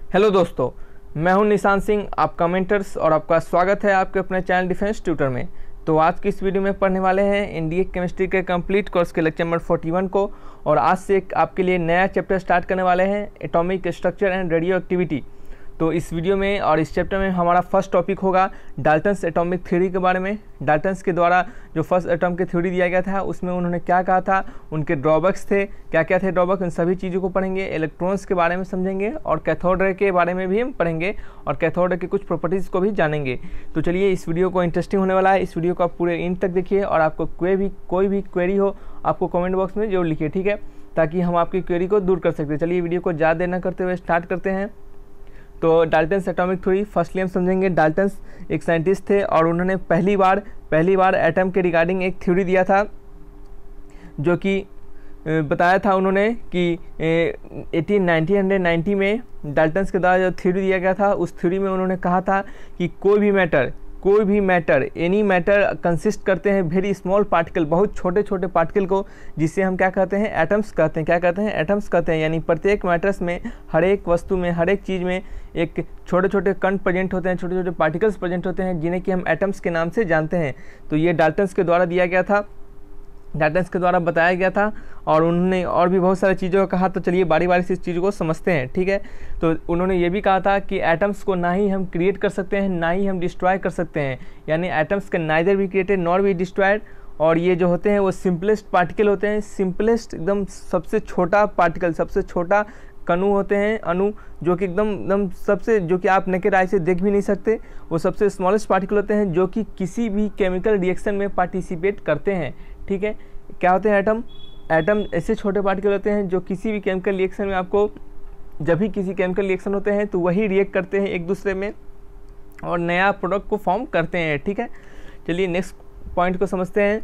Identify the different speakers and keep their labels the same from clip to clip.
Speaker 1: Hello दोस्तों, मैं हूं निशान सिंह, आपका मेंटर्स, और आपका स्वागत है आपके अपने चैनल डिफेंस ट्यूटर में। तो आज की इस वीडियो में पढ़ने वाले हैं इंडिया केमिस्ट्री के कंप्लीट कोर्स के लेक्चर नंबर 41 को। और आज से आपके लिए नया चैप्टर स्टार्ट करने वाले हैं, atomic structure and radio activity. तो इस वीडियो में और इस चैप्टर में हमारा फर्स्ट टॉपिक होगा डाल्टन्स एटॉमिक थ्योरी के बारे में। डाल्टन्स के द्वारा जो फर्स्ट एटॉम की थ्योरी दिया गया था उसमें उन्होंने क्या कहा था, उनके ड्रॉबैक्स थे, क्या क्या थे ड्रॉबैक, उन सभी चीज़ों को पढ़ेंगे। इलेक्ट्रॉन्स के बारे में समझेंगे और कैथोड रे के बारे में भी हम पढ़ेंगे और कैथोड रे की कुछ प्रॉपर्टीज़ को भी जानेंगे। तो चलिए, इस वीडियो को इंटरेस्टिंग होने वाला है। इस वीडियो को आप पूरे एंड तक देखिए और आपको कोई भी क्वेरी हो आपको कमेंट बॉक्स में जरूर लिखिए, ठीक है, ताकि हम आपकी क्वेरी को दूर कर सकते हैं। चलिए, वीडियो को ज़्यादा देर न करते हुए स्टार्ट करते हैं। तो डाल्टन्स एटॉमिक थ्योरी फर्स्टली हम समझेंगे। डाल्टन्स एक साइंटिस्ट थे और उन्होंने पहली बार एटम के रिगार्डिंग एक थ्योरी दिया था, जो कि बताया था उन्होंने कि 1990 में डाल्टन्स के द्वारा जो थ्योरी दिया गया था, उस थ्योरी में उन्होंने कहा था कि कोई भी मैटर एनी मैटर कंसिस्ट करते हैं वेरी स्मॉल पार्टिकल, बहुत छोटे छोटे पार्टिकल को, जिससे हम क्या कहते हैं, एटम्स कहते हैं। क्या कहते हैं? एटम्स कहते हैं। यानी प्रत्येक मैटर्स में, हर एक वस्तु में, हर एक चीज़ में एक छोटे छोटे कण प्रेजेंट होते हैं, छोटे छोटे पार्टिकल्स प्रेजेंट होते हैं, जिन्हें कि हम एटम्स के नाम से जानते हैं। तो ये डाल्टन्स के द्वारा दिया गया था, डाल्टन्स के द्वारा बताया गया था। और उन्होंने और भी बहुत सारी चीज़ों का कहा। तो चलिए बारी बारी से इस चीज़ को समझते हैं, ठीक है। तो उन्होंने ये भी कहा था कि एटम्स को ना ही हम क्रिएट कर सकते हैं, ना ही हम डिस्ट्रॉय कर सकते हैं। यानी atoms can neither be created nor be destroyed. और ये जो होते हैं वो सिंपलेस्ट पार्टिकल होते हैं, सिंपलेस्ट एकदम सबसे छोटा पार्टिकल, सबसे छोटा कणु होते हैं, अणु, जो कि एकदम सबसे, जो कि आप नेकेड आई से देख भी नहीं सकते। वो सबसे स्मॉलेस्ट पार्टिकल होते हैं जो कि किसी भी केमिकल रिएक्शन में पार्टिसिपेट करते हैं, ठीक है। क्या होते हैं? एटम ऐसे छोटे पार्टिकल होते हैं जो किसी भी केमिकल रिएक्शन में, आपको जब भी किसी केमिकल रिएक्शन होते हैं तो वही रिएक्ट करते हैं एक दूसरे में और नया प्रोडक्ट को फॉर्म करते हैं, ठीक है। चलिए नेक्स्ट पॉइंट को समझते हैं।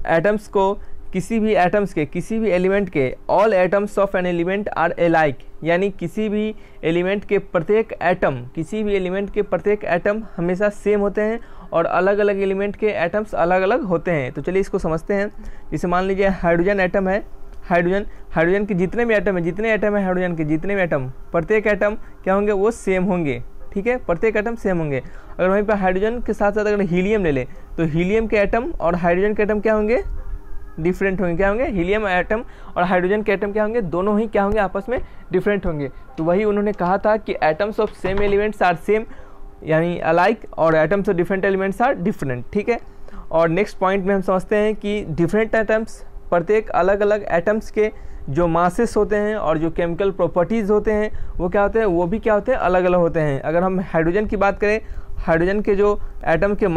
Speaker 1: एटम्स को किसी भी एलिमेंट के, all atoms of an element are alike, यानी किसी भी एलिमेंट के प्रत्येक एटम हमेशा सेम होते हैं और अलग अलग एलिमेंट के एटम्स अलग अलग होते हैं। तो चलिए इसको समझते हैं। जैसे मान लीजिए हाइड्रोजन एटम है, हाइड्रोजन के जितने भी एटम है हाइड्रोजन के जितने भी एटम, प्रत्येक एटम क्या होंगे, वो सेम होंगे, ठीक है, प्रत्येक एटम सेम होंगे। अगर वहीं पर हाइड्रोजन के साथ साथ अगर हीलियम ले लें तो हीलियम के एटम और हाइड्रोजन के एटम क्या होंगे, डिफरेंट होंगे। क्या होंगे? हीलियम एटम और हाइड्रोजन के एटम क्या होंगे, दोनों ही क्या होंगे, आपस में डिफरेंट होंगे। तो वही उन्होंने कहा था कि atoms of same elements are same, यानी अलाइक, और atoms of different elements are different, ठीक है। और नेक्स्ट पॉइंट में हम समझते हैं कि डिफरेंट एटम्स, प्रत्येक अलग अलग एटम्स के जो मासेस होते हैं और जो केमिकल प्रॉपर्टीज़ होते हैं वो क्या होते हैं, वो भी क्या होते हैं, अलग अलग होते हैं। अगर हम हाइड्रोजन की बात करें, हाइड्रोजन के जो एटम के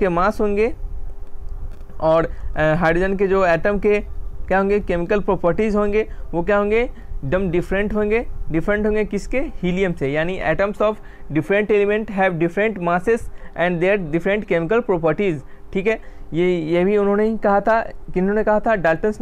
Speaker 1: मास होंगे और हाइड्रोजन के जो एटम के क्या होंगे, केमिकल प्रॉपर्टीज़ होंगे, वो क्या होंगे, एकदम डिफरेंट होंगे किसके, हीलियम से। यानी atoms of different element have different masses and their different chemical properties, ठीक है। ये भी उन्होंने ही कहा था। किन्होंने कहा था? डाल्टन्स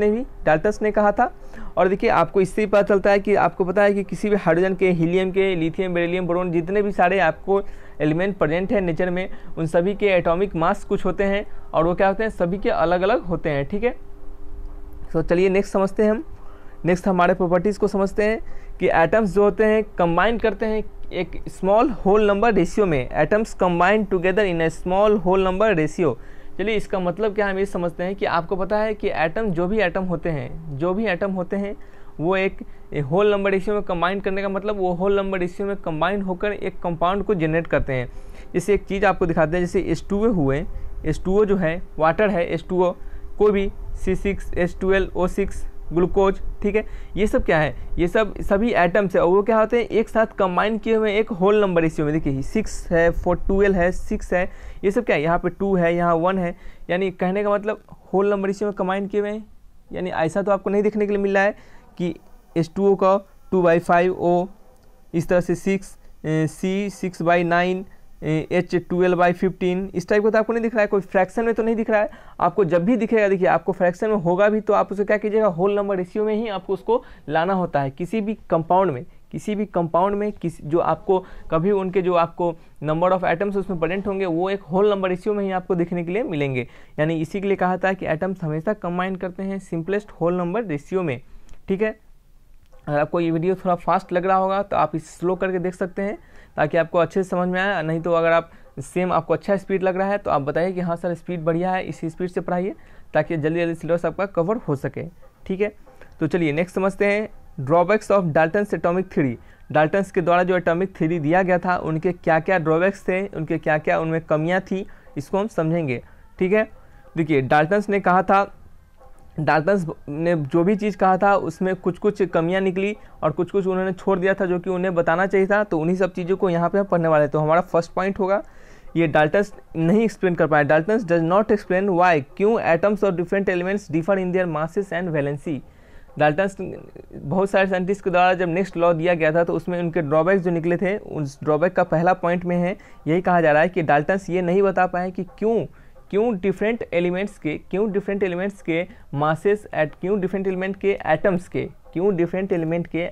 Speaker 1: ने कहा था। और देखिए, आपको इससे ही पता चलता है कि आपको पता है कि किसी भी हाइड्रोजन के, हीलियम के, लिथियम, बेरिलियम, बोरोन, जितने भी सारे आपको एलिमेंट प्रेजेंट है नेचर में, उन सभी के एटॉमिक मास कुछ होते हैं और वो क्या होते हैं, सभी के अलग अलग होते हैं, ठीक है। तो चलिए नेक्स्ट समझते हैं हम। नेक्स्ट हमारे प्रॉपर्टीज़ को समझते हैं कि एटम्स जो होते हैं कंबाइन करते हैं एक स्मॉल होल नंबर रेशियो में। Atoms combine together in a small whole number ratio. चलिए इसका मतलब क्या, हम ये समझते हैं कि आपको पता है कि एटम, जो भी एटम होते हैं वो एक होल नंबर रेशियो में कंबाइन करने का मतलब, वो होल नंबर रेशियो में कंबाइन होकर एक कंपाउंड को जनरेट करते हैं। जैसे एक चीज़ आपको दिखाते हैं, जैसे H2O हुए, H2O जो है वाटर है, H2O, कोई भी C6H12O6 ग्लूकोज, ठीक है। ये सब क्या है, ये सब सभी एटम्स है और वो क्या होते हैं, एक साथ कंबाइन किए हुए एक होल नंबर रेशियो में। देखिए 6 है, 12 है, 6 है, ये सब क्या है, यहाँ पे 2 है, यहाँ 1 है। यानी कहने का मतलब होल नंबर रेशियो में कंबाइन किए हुए हैं। यानी ऐसा तो आपको नहीं देखने के लिए मिल रहा है कि H2O का 2/5O, इस तरह से 6 C 6/9 H12/15, इस टाइप का तो आपको नहीं दिख रहा है, कोई फ्रैक्शन में तो नहीं दिख रहा है। आपको जब भी दिखेगा, देखिए आपको फ्रैक्शन में होगा भी तो आप उसे क्या कीजिएगा, होल नंबर रेशियो में ही आपको उसको लाना होता है। किसी भी कंपाउंड में जो आपको कभी उनके जो आपको नंबर ऑफ एटम्स उसमें प्रेजेंट होंगे वो एक होल नंबर रेशियो में ही आपको देखने के लिए मिलेंगे। यानी इसी के लिए कहा था कि एटम्स हमेशा कंबाइन करते हैं सिंपलेस्ट होल नंबर रेशियो में, ठीक है। अगर आपको ये वीडियो थोड़ा फास्ट लग रहा होगा तो आप इसे स्लो करके देख सकते हैं ताकि आपको अच्छे से समझ में आए, नहीं तो अगर आप सेम आपको अच्छा स्पीड लग रहा है तो आप बताइए कि हाँ सर स्पीड बढ़िया है, इसी स्पीड से पढ़ाइए ताकि जल्दी जल्दी सिलेबस आपका कवर हो सके। ठीक है, तो चलिए नेक्स्ट समझते हैं drawbacks of Dalton's atomic theory. Dalton's के द्वारा जो एटॉमिक थ्योरी दिया गया था उनके क्या क्या ड्रॉबैक्स थे, उनके क्या क्या उनमें कमियाँ थी, इसको हम समझेंगे। ठीक है, देखिए डाल्टन्स ने कहा था, डाल्टन्स ने जो भी चीज़ कहा था उसमें कुछ कुछ कमियां निकली और कुछ कुछ उन्होंने छोड़ दिया था जो कि उन्हें बताना चाहिए था, तो उन्हीं सब चीज़ों को यहाँ पे हम पढ़ने वाले हैं। तो हमारा फर्स्ट पॉइंट होगा ये डाल्टन्स नहीं एक्सप्लेन कर पाए। Dalton's does not explain why, क्यों एटम्स और different elements differ in their masses and valency. Dalton's बहुत सारे साइंटिस्ट के द्वारा जब नेक्स्ट लॉ दिया गया था तो उसमें उनके ड्रॉबैक जो निकले थे, उस ड्रॉबैक का पहला पॉइंट में है यही कहा जा रहा है कि डाल्टन्स ये नहीं बता पाए कि क्यों डिफरेंट एलिमेंट्स के मासेस क्यों डिफरेंट एलिमेंट के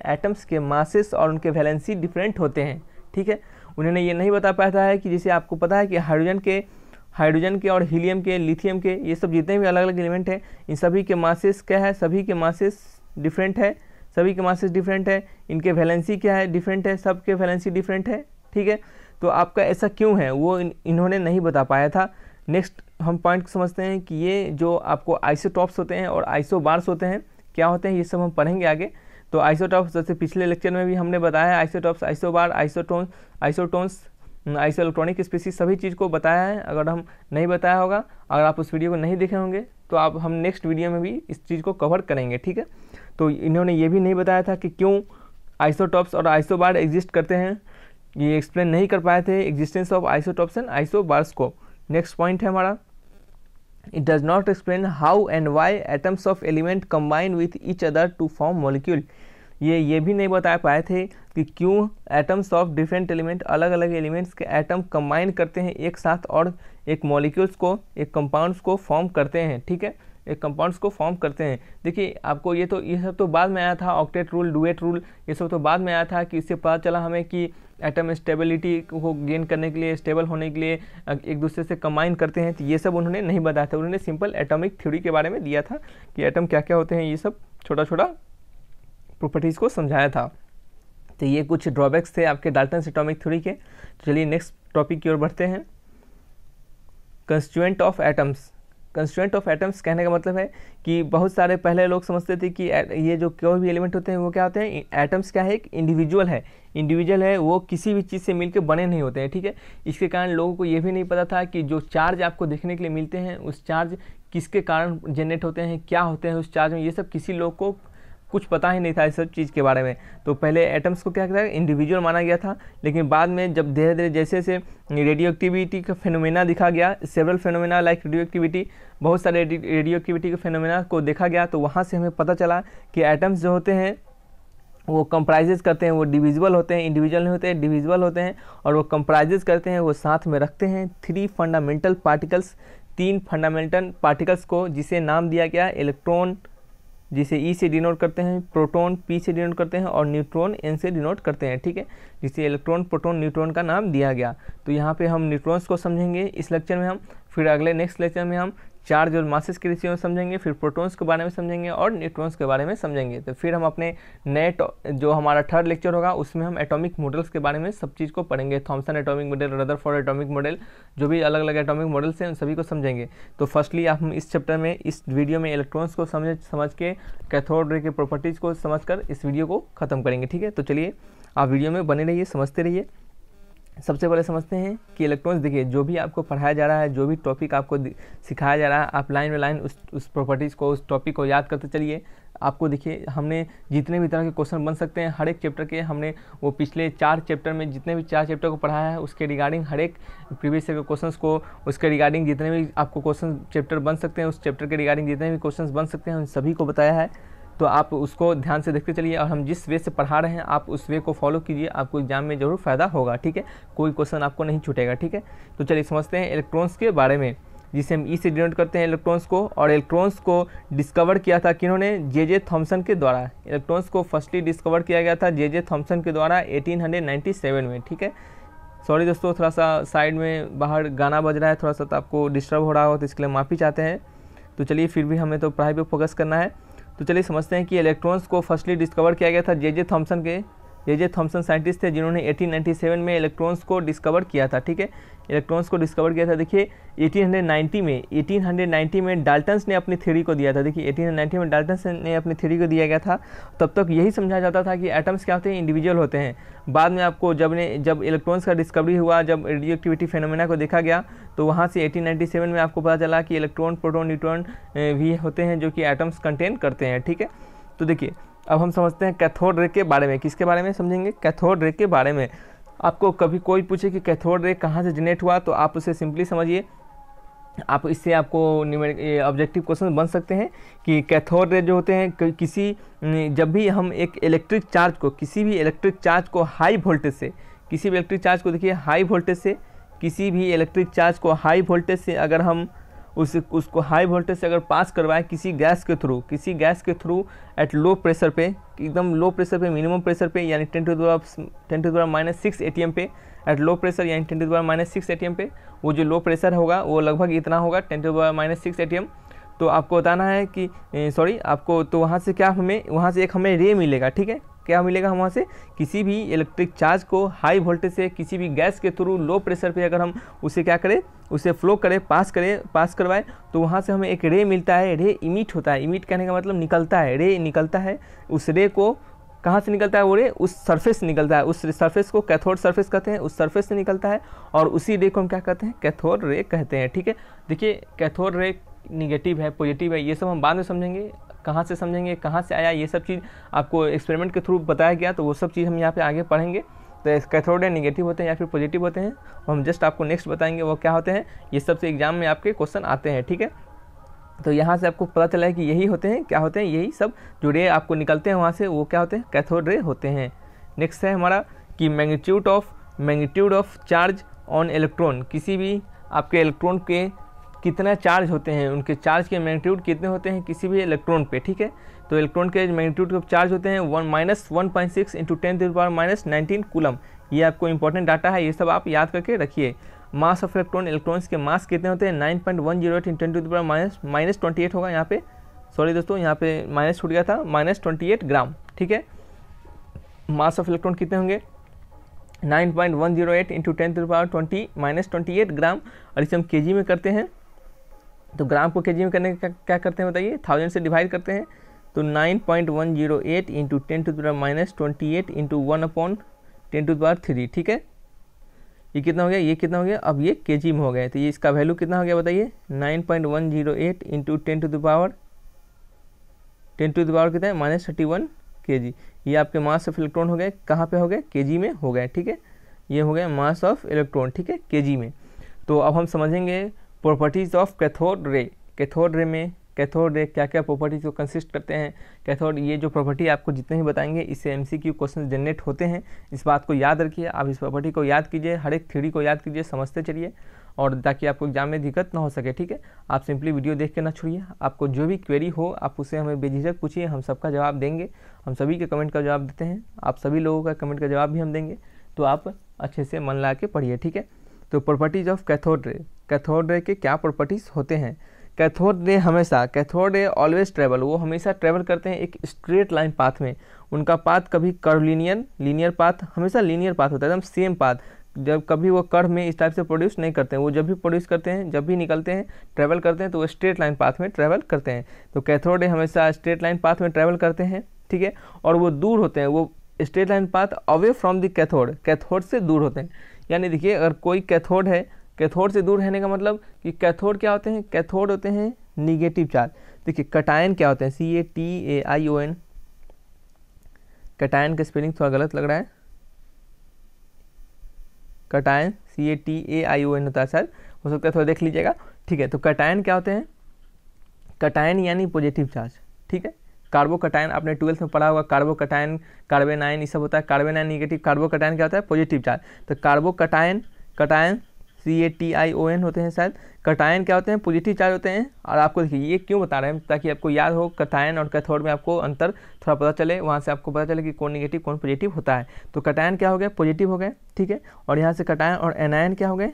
Speaker 1: एटम्स के मासेस और उनके वैलेंसी डिफरेंट होते हैं। ठीक है, उन्होंने ये नहीं बता पाया है कि जैसे आपको पता है कि हाइड्रोजन के और हीलियम के, लिथियम के, ये सब जितने भी अलग अलग एलिमेंट हैं इन सभी के मासेस क्या है, सभी के मासेस डिफरेंट है, इनके वैलेंसी क्या है, डिफरेंट है, सबके वैलेंसी डिफरेंट है। ठीक है, तो आपका ऐसा क्यों है वो इन्होंने नहीं बता पाया था। नेक्स्ट हम पॉइंट समझते हैं कि ये जो आपको आइसोटॉप्स होते हैं और आइसोबार्स होते हैं क्या होते हैं, ये सब हम पढ़ेंगे आगे। तो आइसोटॉप्स जैसे पिछले लेक्चर में भी हमने बताया है, isotopes, isobar, isotones, iso electronic species सभी चीज़ को बताया है। अगर हम नहीं बताया होगा, अगर आप उस वीडियो को नहीं देखे होंगे तो आप हम नेक्स्ट वीडियो में भी इस चीज़ को कवर करेंगे। ठीक है, तो इन्होंने ये भी नहीं बताया था कि क्यों आइसोटॉप्स और आइसोबार एग्जिस्ट करते हैं, ये एक्सप्लेन नहीं कर पाए थे existence of isotopes and isobars को। नेक्स्ट पॉइंट है हमारा, it does not explain how and why atoms of element combine with each other to form molecule. ये भी नहीं बता पाए थे कि क्यों एटम्स ऑफ डिफरेंट एलिमेंट, अलग अलग एलिमेंट्स के एटम कंबाइन करते हैं एक साथ और एक मॉलिक्यूल्स को, एक कंपाउंड्स को फॉर्म करते हैं। ठीक है, एक कंपाउंड्स को फॉर्म करते हैं। देखिए आपको ये सब तो बाद में आया था, ऑक्टेट रूल, डुएट रूल, ये सब तो बाद में आया था कि इससे पता चला हमें कि एटम स्टेबिलिटी को गेन करने के लिए, स्टेबल होने के लिए एक दूसरे से कंबाइन करते हैं। तो ये सब उन्होंने नहीं बताया था, उन्होंने सिंपल एटॉमिक थ्योरी के बारे में दिया था कि एटम क्या क्या होते हैं, ये सब छोटा छोटा प्रॉपर्टीज़ को समझाया था। तो ये कुछ ड्रॉबैक्स थे आपके डाल्टन्स एटॉमिक थ्योरी के। तो चलिए नेक्स्ट टॉपिक की ओर बढ़ते हैं, constituent of atoms. Constituent of atoms कहने का मतलब है कि बहुत सारे पहले लोग समझते थे कि ये जो कोई भी एलिमेंट होते हैं वो क्या होते हैं, एटम्स क्या है, एक इंडिविजुअल है, वो किसी भी चीज़ से मिलकर बने नहीं होते हैं। ठीक है, इसके कारण लोगों को ये भी नहीं पता था कि जो चार्ज आपको देखने के लिए मिलते हैं उस चार्ज किसके कारण जनरेट होते हैं, क्या होते हैं उस चार्ज में, ये सब किसी लोग को कुछ पता ही नहीं था इस सब चीज़ के बारे में। तो पहले एटम्स को क्या कहता है, इंडिविजुअल माना गया था, लेकिन बाद में जब धीरे धीरे जैसे जैसे रेडियो एक्टिविटी का फेनोमेना दिखा गया, several phenomena like radio activity, बहुत सारे रेडियो एक्टिविटी के फेनोमेना को देखा गया, तो वहाँ से हमें पता चला कि एटम्स जो होते हैं वो कंप्राइजेस करते हैं, वो डिविजिबल होते हैं, इंडिविजुअल नहीं होते हैं, डिविजिबल होते हैं, और वो कंप्राइजेस करते हैं, वो साथ में रखते हैं 3 फंडामेंटल पार्टिकल्स, 3 फंडामेंटल पार्टिकल्स को, जिसे नाम दिया गया इलेक्ट्रॉन, जिसे ई से डिनोट करते हैं, प्रोटॉन पी से डिनोट करते हैं, और न्यूट्रॉन एन से डिनोट करते हैं। ठीक है, जिसे इलेक्ट्रॉन, प्रोटॉन, न्यूट्रॉन का नाम दिया गया। तो यहाँ पे हम न्यूट्रॉन्स को समझेंगे इस लेक्चर में हम, फिर अगले नेक्स्ट लेक्चर में हम चार्ज और मासेस के रेशियो में समझेंगे, फिर प्रोटॉन्स के बारे में समझेंगे और न्यूट्रॉन्स के बारे में समझेंगे। तो फिर हम अपने नए जो हमारा थर्ड लेक्चर होगा उसमें हम एटॉमिक मॉडल्स के बारे में सब चीज़ को पढ़ेंगे, Thomson atomic model, Rutherford atomic model, जो भी अलग अलग एटॉमिक मॉडल्स हैं उन सभी को समझेंगे। तो फर्स्टली हम इस चैप्टर में, इस वीडियो में इलेक्ट्रॉन्स को समझ के कैथोड रे के प्रॉपर्टीज़ को समझकर इस वीडियो को ख़त्म करेंगे। ठीक है, तो चलिए आप वीडियो में बने रहिए, समझते रहिए। सबसे पहले समझते हैं कि इलेक्ट्रॉन्स, देखिए जो भी आपको पढ़ाया जा रहा है, जो भी टॉपिक आपको सिखाया जा रहा है, आप लाइन बाय लाइन उस प्रॉपर्टीज़ को, उस टॉपिक को याद करते चलिए। आपको देखिए हमने जितने भी तरह के क्वेश्चन बन सकते हैं हर एक चैप्टर के, हमने वो पिछले 4 चैप्टर में जितने भी 4 चैप्टर को पढ़ाया है उसके रिगार्डिंग हर एक प्रीवियस ईयर के क्वेश्चंस को, उसके रिगार्डिंग जितने भी आपको क्वेश्चन चैप्टर बन सकते हैं, उस चैप्टर के रिगार्डिंग जितने भी क्वेश्चन बन सकते हैं उन सभी को बताया है। तो आप उसको ध्यान से देखते चलिए, और हम जिस वे से पढ़ा रहे हैं आप उस वे को फॉलो कीजिए, आपको एग्जाम में जरूर फ़ायदा होगा। ठीक है, कोई क्वेश्चन आपको नहीं छूटेगा। ठीक है, तो चलिए समझते हैं इलेक्ट्रॉन्स के बारे में, जिसे हम ई से डिनोट करते हैं इलेक्ट्रॉन्स को। और इलेक्ट्रॉन्स को डिस्कवर किया था किन्होंने, जे थॉमसन के द्वारा। इलेक्ट्रॉन्स को फर्स्टली डिस्कवर किया गया था जे थॉमसन के द्वारा 1897 में। ठीक है, सॉरी दोस्तों, थोड़ा सा साइड में बाहर गाना बज रहा है, थोड़ा सा तो आपको डिस्टर्ब हो रहा हो, तो इसके लिए माफ़ी चाहते हैं। तो चलिए फिर भी हमें तो पढ़ाई पे फोकस करना है। तो चलिए समझते हैं कि इलेक्ट्रॉन्स को फर्स्टली डिस्कवर किया गया था जे थॉमसन साइंटिस्ट थे जिन्होंने 1897 में इलेक्ट्रॉन्स को डिस्कवर किया था। ठीक है, इलेक्ट्रॉन्स को डिस्कवर किया था। देखिए 1890 में डाल्टन्स ने अपनी थ्योरी को दिया था। देखिए 1890 में डाल्टन्स ने अपनी थ्योरी को दिया गया था। तब तक यही समझा जाता था कि एटम्स क्या होते हैं, इंडिविजुअल होते हैं। बाद में आपको जब इलेक्ट्रॉन्स का डिस्कवरी हुआ, जब रेडियोएक्टिविटी फेनोमेना को देखा गया, तो वहाँ से 1897 में आपको पता चला कि इलेक्ट्रॉन, प्रोटॉन, न्यूट्रॉन भी होते हैं जो कि एटम्स कंटेन करते हैं। ठीक है, तो देखिए अब हम समझते हैं कैथोड रे के बारे में। किसके बारे में समझेंगे? कैथोड रे के बारे में। आपको कभी कोई पूछे कि कैथोड रे कहाँ से जनरेट हुआ, तो आप उसे सिंपली समझिए। आप इससे आपको ऑब्जेक्टिव क्वेश्चन बन सकते हैं कि कैथोड रे जो होते हैं जब भी हम एक इलेक्ट्रिक चार्ज को, किसी भी इलेक्ट्रिक चार्ज को हाई वोल्टेज से, किसी भी इलेक्ट्रिक चार्ज को देखिए हाई वोल्टेज से, किसी भी इलेक्ट्रिक चार्ज को हाई वोल्टेज से अगर हम उसको हाई वोल्टेज से अगर पास करवाएं किसी गैस के थ्रू एट लो प्रेशर पे, एकदम लो प्रेशर पे, मिनिमम प्रेशर पे, यानी 10 टू द पावर -6 ATM पे, एट लो प्रेशर यानी 10 टू द पावर -6 ATM पे, वो जो लो प्रेशर होगा वो लगभग इतना होगा 10 टू द पावर -6 ATM। तो आपको बताना है कि तो वहाँ से क्या हमें रे मिलेगा। ठीक है, क्या मिलेगा हम वहाँ से, किसी भी इलेक्ट्रिक चार्ज को हाई वोल्टेज से किसी भी गैस के थ्रू लो प्रेशर पे अगर हम उसे क्या करें, उसे फ्लो करें, पास करवाएं, तो वहाँ से हमें एक रे मिलता है। रे इमिट होता है, इमिट कहने का मतलब निकलता है, रे निकलता है। उस रे को कहाँ से निकलता है? वो रे उस सरफेस से निकलता है। उस सरफेस को कैथोड सरफेस कहते हैं, उस सरफेस से निकलता है, और उसी रे को हम क्या कहते हैं? कैथोड रे कहते हैं। ठीक है, देखिए कैथोड रे निगेटिव है, पॉजिटिव है, ये सब हम बाद में समझेंगे। कहाँ से समझेंगे, कहाँ से आया, ये सब चीज़ आपको एक्सपेरिमेंट के थ्रू बताया गया, तो वो सब चीज़ हम यहाँ पे आगे पढ़ेंगे। तो कैथोड रे निगेटिव होते हैं या फिर पॉजिटिव होते हैं, हम जस्ट आपको नेक्स्ट बताएंगे वो क्या होते हैं। ये सब से एग्जाम में आपके क्वेश्चन आते हैं। ठीक है, तो यहाँ से आपको पता चला है कि यही होते हैं, क्या होते हैं, यही सब जो रे आपको निकलते हैं वहाँ से, वो क्या होते हैं? कैथोड रे होते हैं। नेक्स्ट है हमारा कि magnitude of charge on electron. किसी भी आपके इलेक्ट्रॉन के कितना चार्ज होते हैं, उनके चार्ज के मैग्नीट्यूड कितने होते हैं किसी भी इलेक्ट्रॉन पे। ठीक है, तो इलेक्ट्रॉन के मैग्नीट्यूड ऑफ चार्ज होते हैं 1-6 × 10⁻⁻19 कूलम। ये आपको इंपॉर्टेंट डाटा है, ये सब आप याद करके रखिए। मास ऑफ इलेक्ट्रॉन्स के मास कितने होते हैं? 9.108 × 10⁻⁻28 होगा यहाँ पे। सॉरी दोस्तों, यहाँ पे माइनस छूट गया था, -28 ग्राम। ठीक है, मास ऑफ इलेक्ट्रॉन कितने होंगे? 9.108 × 10⁻20 -28 ग्राम। और इसे हम केजी में करते हैं, तो ग्राम को केजी में करने का क्या करते हैं बताइए? 1000 से डिवाइड करते हैं, तो 9.108 × 10⁻28 × 1/10⁻3। ठीक है, ये कितना हो गया? ये कितना हो गया? अब ये केजी में हो गया, तो ये इसका वैल्यू कितना हो गया बताइए? 9.108 × 10⁻10⁻ कितना है? -31 kg। ये आपके मास ऑफ इलेक्ट्रॉन हो गए, कहाँ पे हो गए? केजी में हो गए। ठीक है, ये हो गया मास ऑफ इलेक्ट्रॉन। ठीक है, केजी में। तो अब हम समझेंगे प्रॉपर्टीज़ ऑफ कैथोड रे। कैथोड रे क्या क्या प्रॉपर्टीज़ को कंसिस्ट करते हैं। कैथोड, ये जो प्रॉपर्टी आपको जितने ही बताएंगे इससे एमसीक्यू क्वेश्चन जनरेट होते हैं। इस बात को याद रखिए, आप इस प्रॉपर्टी को याद कीजिए, हर एक थ्योरी को याद कीजिए, समझते चलिए, और ताकि आपको एग्जाम में दिक्कत ना हो सके। ठीक है, आप सिंपली वीडियो देख के ना छोड़िए। आपको जो भी क्वेरी हो आप उसे हमें बेझिझक पूछिए, हम सबका जवाब देंगे। हम सभी के कमेंट का जवाब देते हैं, आप सभी लोगों का कमेंट का जवाब भी हम देंगे, तो आप अच्छे से मन ला के पढ़िए। ठीक है, तो प्रॉपर्टीज़ ऑफ कैथोड रे के क्या प्रॉपर्टीज़ होते हैं? कैथोड रे ऑलवेज ट्रेवल, वो हमेशा ट्रेवल करते हैं एक स्ट्रेट लाइन पाथ में। उनका पाथ कभी कर्व लीनियर पाथ, हमेशा लीनियर पाथ होता है, एकदम सेम पाथ। जब कभी वो कर्व में इस टाइप से प्रोड्यूस नहीं करते हैं, वो जब भी प्रोड्यूस करते हैं, जब भी निकलते हैं, ट्रेवल करते हैं, तो वो स्ट्रेट लाइन पाथ में ट्रेवल करते हैं। तो कैथोड रे हमेशा स्ट्रेट लाइन पाथ में ट्रेवल करते हैं। ठीक है, और वो दूर होते हैं, वो straight line path away from the cathode से दूर होते हैं। यानी देखिए, अगर कोई कैथोड है, कैथोड से दूर रहने का मतलब कि कैथोड क्या होते हैं? कैथोड होते हैं निगेटिव चार्ज। देखिए कैटायन क्या होते हैं? CATAION। कैटायन का स्पेलिंग थोड़ा गलत लग रहा है, कैटायन CATAION होता है, शायद हो सकता है, थोड़ा देख लीजिएगा। ठीक है, तो कैटायन क्या होते हैं? कैटायन यानी पॉजिटिव चार्ज। ठीक है, कार्बोकैटायन आपने 12th में पढ़ा होगा, कार्बोकैटायन, कार्बेनाइन, ये सब होता है। कार्बेनाइन निगेटिव, कार्बोकैटायन क्या होता है? Positive charge. तो कार्बोकैटायन CATION होते हैं शायद। कैटायन क्या होते हैं? पॉजिटिव चार्ज होते हैं। और आपको देखिए ये क्यों बता रहे हैं, ताकि आपको याद हो कैटायन और कैथोड में आपको अंतर थोड़ा पता चले, वहाँ से आपको पता चले कि कौन निगेटिव कौन पॉजिटिव होता है। तो कैटायन क्या हो गया? पॉजिटिव हो गए। ठीक है, और यहाँ से कैटायन और एनायन क्या हो गए?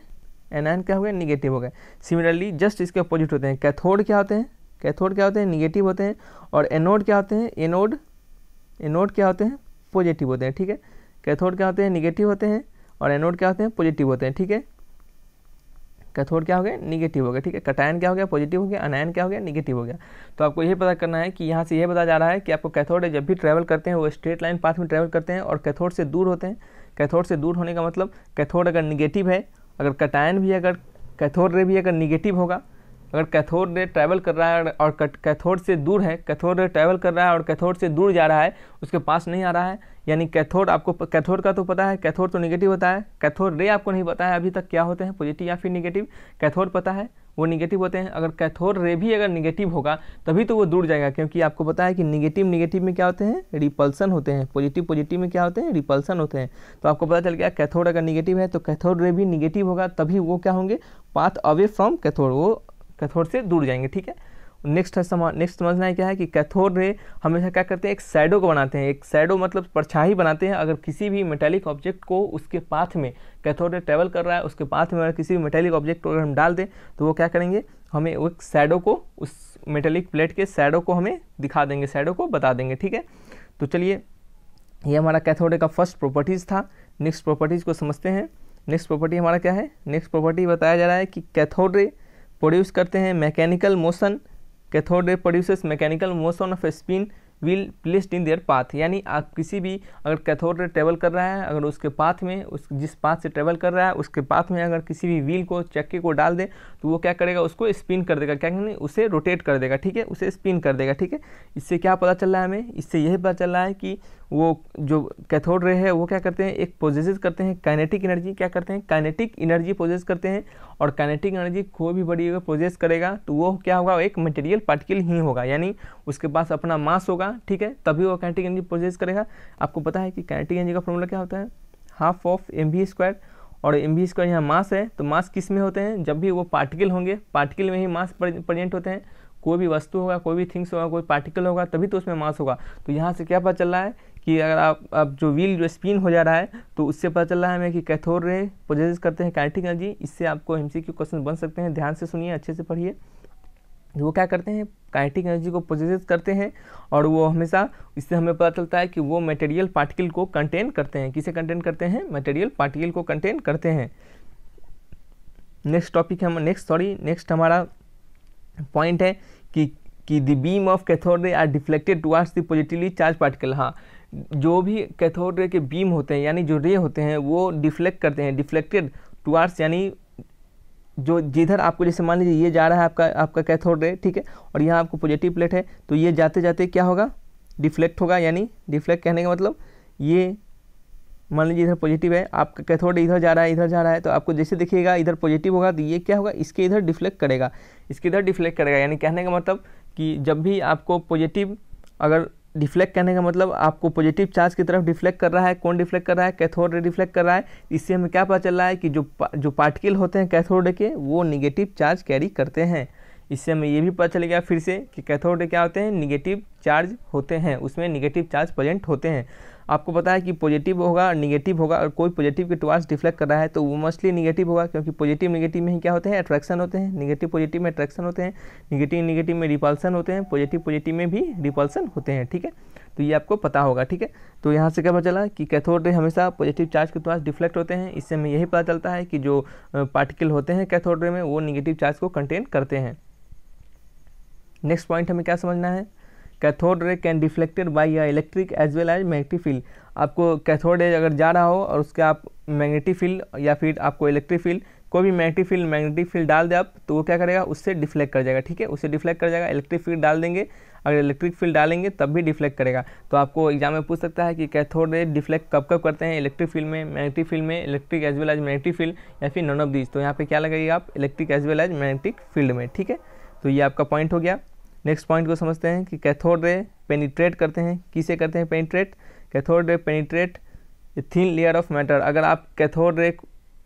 Speaker 1: निगेटिव हो गए। सिमिलरली जस्ट इसके अपोजिट होते हैं। कैथोड क्या होते हैं? कैथोड क्या होते हैं, निगेटिव होते हैं, और एनोड क्या होते हैं, एनोड क्या होते हैं, पॉजिटिव होते हैं, ठीक है। कैथोड क्या होते हैं, निगेटिव होते हैं, और एनोड क्या होते हैं, पॉजिटिव होते हैं, ठीक है। कैथोड क्या हो गया, निगेटिव हो गया, ठीक है। कैटायन क्या हो गया, पॉजिटिव हो गया, अनायन क्या हो गया, निगेटिव हो गया। तो आपको यही पता करना है कि यहाँ से यह पता जा रहा है कि आपको कैथोड जब भी ट्रैवल करते हैं वो स्ट्रेट लाइन पाथ में ट्रैवल करते हैं और कैथोड से दूर होते हैं। कैथोड से दूर होने का मतलब कैथोड अगर निगेटिव है, अगर कैटायन भी अगर कैथोड रे भी अगर निगेटिव होगा, अगर कैथोड रे ट्रैवल कर रहा है और कैथोड से दूर है, कैथोड रे ट्रैवल कर रहा है और कैथोड से दूर जा रहा है, उसके पास नहीं आ रहा है, यानी कैथोड आपको कैथोड का तो पता है, कैथोड तो निगेटिव होता है, कैथोड रे आपको नहीं पता है अभी तक क्या होते हैं, पॉजिटिव या फिर निगेटिव। कैथोड पता है वो निगेटिव होते हैं। अगर कैथोड रे भी अगर निगेटिव होगा तभी तो वो दूर जाएगा, क्योंकि आपको पता है कि निगेटिव में क्या होते हैं, रिपल्सन होते हैं, पॉजिटिव में क्या होते हैं, रिपल्सन होते हैं। तो आपको पता चल गया कैथोड अगर निगेटिव है तो कैथोड रे भी निगेटिव होगा, तभी वो क्या होंगे, पाथ अवे फ्रॉम कैथोड, वो कैथोड से दूर जाएंगे, ठीक है। नेक्स्ट समझना है क्या है कि कैथोड रे हमेशा क्या करते हैं, एक शैडो को बनाते हैं। एक शैडो मतलब परछाई बनाते हैं। अगर किसी भी मेटेलिक ऑब्जेक्ट को उसके पाथ में कैथोड रे ट्रेवल कर रहा है, उसके पाथ में अगर किसी भी मेटेलिक ऑब्जेक्ट को अगर हम डाल दें तो वो क्या करेंगे, हमें एक शैडो को, उस मेटेलिक प्लेट के शैडो को हमें दिखा देंगे, शैडो को बता देंगे, ठीक है। तो चलिए, ये हमारा कैथोड रे का फर्स्ट प्रॉपर्टीज़ था। नेक्स्ट प्रॉपर्टीज़ को समझते हैं। नेक्स्ट प्रॉपर्टी हमारा क्या है, नेक्स्ट प्रॉपर्टी बताया जा रहा है कि कैथोड रे प्रोड्यूस करते हैं mechanical motion. Cathode ray produces mechanical motion of A spin wheel placed in their path. यानी आप किसी भी अगर कैथोड रे ट्रेवल कर रहा है, अगर उसके पाथ में, उस जिस पाथ से ट्रेवल कर रहा है उसके पाथ में अगर किसी भी व्हील को, चक्के को डाल दे तो वो क्या करेगा, उसको स्पिन कर देगा, क्या करेंगे, उसे रोटेट कर देगा, ठीक है, उसे स्पिन कर देगा, ठीक है। इससे क्या पता चल रहा है हमें, इससे यही पता चल रहा है कि वो जो कैथोड रे है वो क्या करते हैं, एक पोजेस करते हैं काइनेटिक एनर्जी, क्या करते हैं, काइनेटिक एनर्जी पोजेस करते हैं। और काइनेटिक एनर्जी कोई भी बड़ी अगर पोजेस करेगा तो वो क्या होगा, एक मटेरियल पार्टिकल ही होगा, यानी उसके पास अपना मास होगा, ठीक है, तभी वो काइनेटिक एनर्जी पोजेस करेगा। आपको पता है कि काइनेटिक एनर्जी का फॉर्मूला क्या होता है, हाफ ऑफ mv², और mv² यहाँ मास है, तो मास किस में होते हैं, जब भी वो पार्टिकल होंगे, पार्टिकल में ही मास प्रेजेंट होते हैं। कोई भी वस्तु होगा, कोई भी थिंग्स होगा, कोई पार्टिकल होगा, तभी तो उसमें मास होगा। तो यहाँ से क्या पता चल रहा है कि अगर आप जो व्हील जो स्पिन हो जा रहा है तो उससे पता चल रहा है हमें कि कैथोड रे पोजेस करते हैं काइनेटिक एनर्जी। इससे आपको MCQ क्वेश्चन बन सकते हैं, ध्यान से सुनिए, अच्छे से पढ़िए। वो क्या करते हैं, काइनेटिक एनर्जी को पोजेस करते हैं, और वो हमेशा, इससे हमें पता चलता है कि वो मटेरियल पार्टिकल को कंटेन करते हैं। किसे कंटेन करते हैं, मटेरियल पार्टिकल को कंटेन करते हैं। नेक्स्ट हमारा पॉइंट है कि the beam of cathode ray are deflected towards the positively charge particle. हाँ, जो भी कैथोड रे के बीम होते हैं, यानी जो रे होते हैं, वो डिफ्लेक्ट करते हैं, डिफ्लेक्टेड टुवर्ड्स, यानी जो जिधर आपको, जैसे मान लीजिए ये जा रहा है आपका कैथोड रे, ठीक है, और यहाँ आपको पॉजिटिव प्लेट है, तो ये जाते जाते क्या होगा, डिफ्लेक्ट होगा। यानी डिफ्लेक्ट कहने का मतलब, ये मान लीजिए इधर पॉजिटिव है, आपका कैथोड इधर जा रहा है, तो आपको जैसे देखिएगा इधर पॉजिटिव होगा तो ये क्या होगा, इसके इधर डिफ्लेक्ट करेगा, इसके इधर डिफ्लेक्ट करेगा। यानी कहने का मतलब कि जब भी आपको पॉजिटिव, अगर डिफ्लेक्ट करने का मतलब आपको पॉजिटिव चार्ज की तरफ डिफ्लेक्ट कर रहा है, कौन डिफ्लेक्ट कर रहा है, कैथोड रे डिफ्लेक्ट कर रहा है। इससे हमें क्या पता चल रहा है कि जो पार्टिकल होते हैं कैथोड रे के, वो निगेटिव चार्ज कैरी करते हैं। इससे हमें ये भी पता चलेगा फिर से कि कैथोड रे क्या होते हैं, निगेटिव चार्ज होते हैं, उसमें निगेटिव चार्ज प्रेजेंट होते हैं। आपको पता है कि पॉजिटिव होगा और निगेटिव होगा, और कोई पॉजिटिव के टुवर्ड्स डिफ्लेक्ट कर रहा है तो वो मोस्टली निगेटिव होगा, क्योंकि पॉजिटिव निगेटिव में ही क्या होते हैं, अट्रैक्शन होते हैं, निगेटिव पॉजिटिव में अट्रैक्शन होते हैं, निगेटिव में रिपल्सन होते हैं, पॉजिटिव में भी रिपल्सन होते हैं, ठीक है। तो ये आपको पता होगा, ठीक है। तो यहाँ से क्या पता चला कि कैथोड रे हमेशा पॉजिटिव चार्ज के टुवर्ड्स डिफ्लेक्ट होते हैं। इससे हमें यही पता चलता है कि जो पार्टिकल होते हैं कैथोड रे में, वो निगेटिव चार्ज को कंटेन करते हैं। नेक्स्ट पॉइंट हमें क्या समझना है, cathode ray can deflected by electric as well as magnetic field. आपको कैथोड रे अगर जा रहा हो और उसके आप मैग्नेटिक फील्ड या फिर आपको इलेक्ट्रिक फील्ड, कोई भी मैग्नेटिक फील्ड डाल दे आप, तो वो क्या करेगा, उससे डिफ्लेक्ट कर जाएगा, ठीक है, उससे डिफ्लेक्ट कर जाएगा। इलेक्ट्रिक फील्ड डाल देंगे, अगर इलेक्ट्रिक फील्ड डालेंगे तब भी डिफ्लेक्ट करेगा। तो आपको एग्जाम में पूछ सकता है कि कैथोड रे डिफ्लेक्ट कब कब करते हैं, इलेक्ट्रिक फील्ड में, मैग्नेटिक फील्ड में, electric as well as magnetic field, या फिर नन ऑफ दीज। तो यहाँ पे क्या लगाइएगा आप, electric as well as magnetic field में, ठीक है। तो ये आपका पॉइंट हो गया। नेक्स्ट पॉइंट को समझते हैं कि कैथोड रे पेनिट्रेट करते हैं, किसे करते हैं penetrate, cathode ray penetrate thin layer of matter. अगर आप कैथोड रे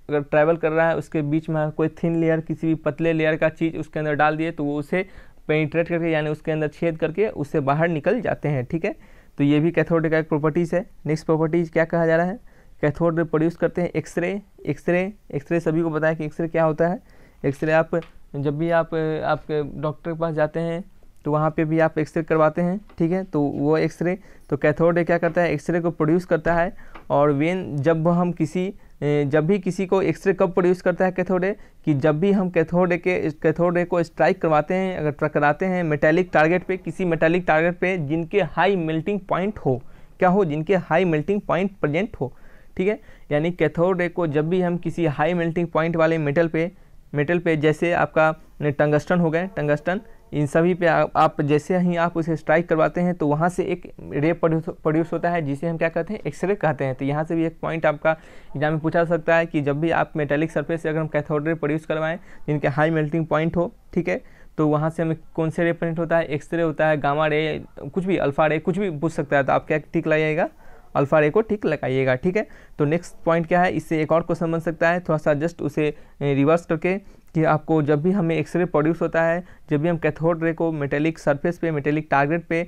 Speaker 1: अगर ट्रैवल कर रहा है, उसके बीच में कोई थिन लेयर, किसी भी पतले लेयर का चीज़ उसके अंदर डाल दिए, तो वो उसे पेनिट्रेट करके, यानी उसके अंदर छेद करके उससे बाहर निकल जाते हैं, ठीक है। तो ये भी कैथोड रे का एक प्रॉपर्टीज़ है। नेक्स्ट प्रॉपर्टीज़ क्या कहा जा रहा है, कैथोड रे प्रोड्यूस करते हैं एक्सरे सभी को पता है कि एक्सरे क्या होता है। एक्सरे आप जब भी आप आपके डॉक्टर के पास जाते हैं तो वहाँ पे भी आप एक्सरे करवाते हैं, ठीक है। तो वो एक्सरे, तो कैथोड रे क्या करता है, एक्सरे को प्रोड्यूस करता है। और वेन जब भी किसी को एक्सरे कब प्रोड्यूस करता है कैथोड रे, कि जब भी हम कैथोड रे को स्ट्राइक करवाते हैं, अगर टकराते हैं मेटेलिक टारगेट पे, किसी मेटेलिक टारगेट पे जिनके हाई मेल्टिंग पॉइंट हो, क्या हो, जिनके हाई मेल्टिंग पॉइंट प्रेजेंट हो, ठीक है। यानी कैथोड रे को जब भी हम किसी हाई मेल्टिंग पॉइंट वाले मेटल पे जैसे आपका टंगस्टन हो गए, टंगस्टन, इन सभी पे आप जैसे ही आप उसे स्ट्राइक करवाते हैं तो वहाँ से एक रे प्रोड्यूस होता है जिसे हम क्या कहते हैं, एक्सरे कहते हैं। तो यहाँ से भी एक पॉइंट आपका एग्जाम में पूछा जा सकता है कि जब भी आप मेटेलिक सरफेस से अगर हम कैथोड रे प्रोड्यूस करवाएं जिनके हाई मेल्टिंग पॉइंट हो, ठीक है, तो वहाँ से हमें कौन से रे प्रेजेंट होता है, एक्सरे होता है, गामा रे, कुछ भी, अल्फा रे, कुछ भी पूछ सकता है। तो आप क्या ठीक लगाइएगा, अल्फा रे को ठीक लगाइएगा, ठीक है। तो नेक्स्ट पॉइंट क्या है, इससे एक और क्वेश्चन बन सकता है, थोड़ा सा जस्ट उसे रिवर्स करके, कि आपको जब भी हमें एक्सरे प्रोड्यूस होता है, जब भी हम कैथोड रे को मेटेलिक सरफेस पे, मेटेलिक टारगेट पे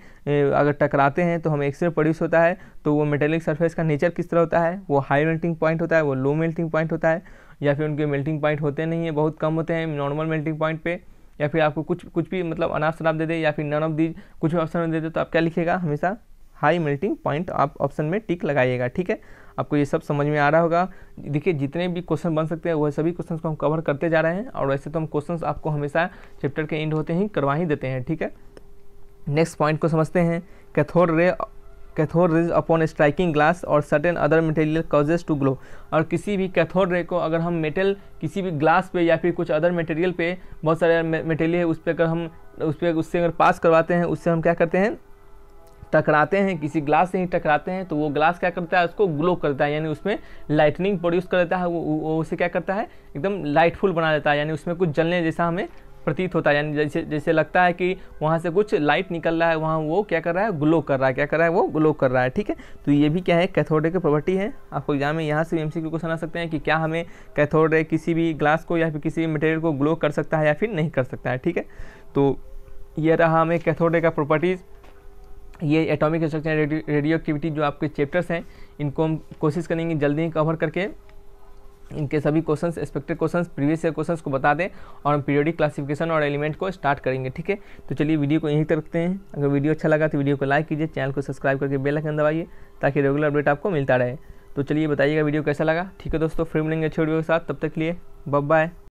Speaker 1: अगर टकराते हैं तो हमें एक्सरे प्रोड्यूस होता है, तो वो मेटेलिक सरफेस का नेचर किस तरह होता है, वो हाई मेल्टिंग पॉइंट होता है, वो लो मेल्टिंग पॉइंट होता है, या फिर उनके मेल्टिंग पॉइंट होते नहीं है, बहुत कम होते हैं, नॉर्मल मेल्टिंग पॉइंट पे, या फिर आपको कुछ भी मतलब अनाप शनाप दे दे, या फिर नन ऑफ दीज कुछ भी ऑप्शन दे दे, तो आप क्या लिखिएगा, हमेशा हाई मेल्टिंग पॉइंट आप ऑप्शन में टिक लगाइएगा, ठीक है। आपको ये सब समझ में आ रहा होगा। देखिए जितने भी क्वेश्चन बन सकते हैं वह सभी क्वेश्चंस को हम कवर करते जा रहे हैं, और वैसे तो हम क्वेश्चंस आपको हमेशा चैप्टर के एंड होते ही करवा ही देते हैं, ठीक है। नेक्स्ट पॉइंट को समझते हैं, cathode rays upon striking glass और certain other material causes to glow. और किसी भी कैथोड रे को अगर हम मेटल किसी भी ग्लास पे या फिर कुछ अदर मटेरियल पे, बहुत सारे मटेरियल है उस पर अगर हम उससे अगर पास करवाते हैं, उससे हम क्या करते हैं, टकराते हैं, किसी ग्लास से ही टकराते हैं, तो वो ग्लास क्या करता है, उसको ग्लो करता है, यानी उसमें लाइटनिंग प्रोड्यूस कर देता है, वो उसे क्या करता है, एकदम लाइटफुल बना देता है, यानी उसमें कुछ जलने जैसा हमें प्रतीत होता है, यानी जैसे लगता है कि वहाँ से कुछ लाइट निकल रहा है, वहाँ वो क्या कर रहा है, ग्लो कर रहा है, क्या कर रहा है, वो ग्लो कर रहा है, ठीक है। तो ये भी क्या है, कैथोड रे की प्रॉपर्टी है। आपको एग्जाम में यहाँ से एमसीक्यू क्वेश्चन आ सकते हैं कि क्या हमें कैथोड रे किसी भी ग्लास को या फिर किसी भी मटेरियल को ग्लो कर सकता है या फिर नहीं कर सकता है, ठीक है। तो ये रहा हमें कैथोड रे का प्रॉपर्टीज़। ये एटॉमिक स्ट्रक्चर, रेडियो एक्टिविटी जो आपके चैप्टर्स हैं, इनको हम कोशिश करेंगे जल्दी ही कवर करके इनके सभी questions, expected questions, previous year questions को बता दें, और हम पीरियोडिक क्लासिफिकेशन और एलिमेंट को स्टार्ट करेंगे, ठीक है। तो चलिए वीडियो को यहीं तक रखते हैं। अगर वीडियो अच्छा लगा तो वीडियो को लाइक कीजिए, चैनल को सब्सक्राइब करके बेल आइकन दबाइए ताकि रेगुलर अपडेट आपको मिलता रहे। तो चलिए बताइएगा वीडियो कैसा लगा, ठीक है दोस्तों। फिर मिलेंगे अच्छे वीडियो के साथ, तब तक के लिए बाय बाय।